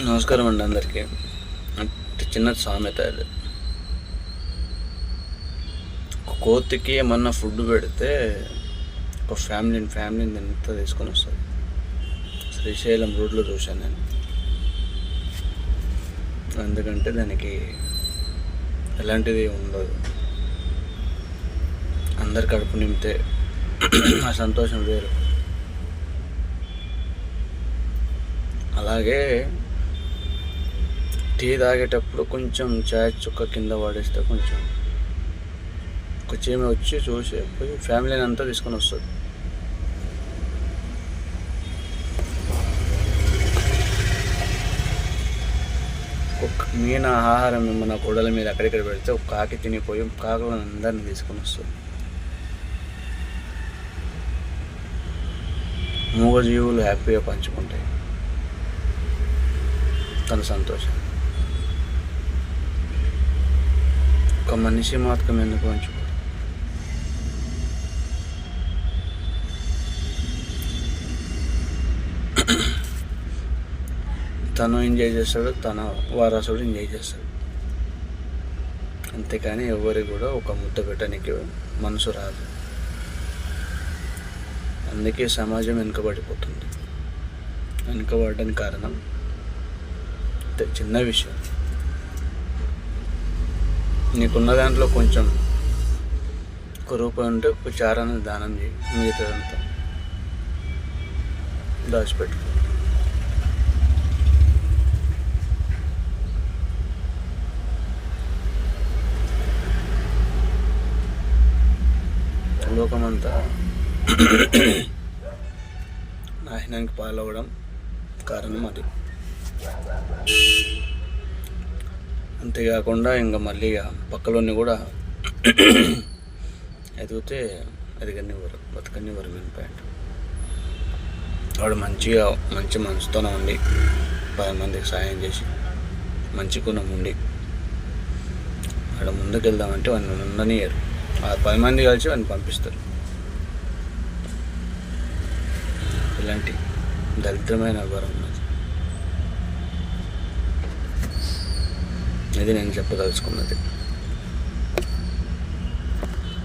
నమస్కారం అండి అందరికీ. అంటే చిన్న సామెత అది. ఒక కోతికి ఏమన్నా ఫుడ్ పెడితే ఒక ఫ్యామిలీని ఎంత తీసుకొని వస్తుంది. శ్రీశైలం రోడ్లో చూశాను నేను. ఎందుకంటే దానికి ఎలాంటిది ఉండదు. అందరి కడుపు నింపితే ఆ సంతోషం వేరు. అలాగే టీ తాగేటప్పుడు కొంచెం చాయ్ చుక్క కింద పడేస్తే కొంచెం ఒక చీమ వచ్చి చూసి పోయి ఫ్యామిలీని అంతా తీసుకొని వస్తుంది. ఒక మీన ఆహారం మన కూడల మీద అక్కడిక్కడ పెడితే ఒక కాకి తినిపోయి కాకులను అందరిని తీసుకొని వస్తుంది. మూగజీవులు హ్యాపీగా పంచుకుంటాయి తన సంతోషం. ఒక మనిషి మాత్రం ఎందుకు పంచుకో. తను ఎంజాయ్ చేస్తాడు, తన వారసుడు ఎంజాయ్ చేస్తాడు. అంతేకాని ఎవరికి కూడా ఒక ముద్ద పెట్టడానికి మనసు రాదు. అందుకే సమాజం వెనుకబడిపోతుంది. వెనుకబడడానికి కారణం చిన్న విషయం. నీకున్న దాంట్లో కొంచెం ఒక రూపాయి ఉంటే ఒక చారాన్ని దానం చేయి, మిగతాదంతా దాచిపెట్టుకో. లోకమంతా నాశనానికి పాలవడం కారణం అది. అంతేకాకుండా ఇంకా మళ్ళీ పక్కలోని కూడా ఎదిగితే ఎదగనివ్వరు, బతకనివ్వరు. మెయిన్ పాయింట్ వాడు మంచి మనసుతోనే ఉండి 10 మందికి సాయం చేసి మంచి గుణం ఉండి వాడు ముందుకు వెళ్దామంటే వాడిని ఉండనియరు. ఆ 10 మంది కలిసి వాడిని పంపిస్తారు. ఇలాంటి దరిద్రమైన వ్యవహారం ఉన్నది. ఇది నేను చెప్పదలుచుకున్నది.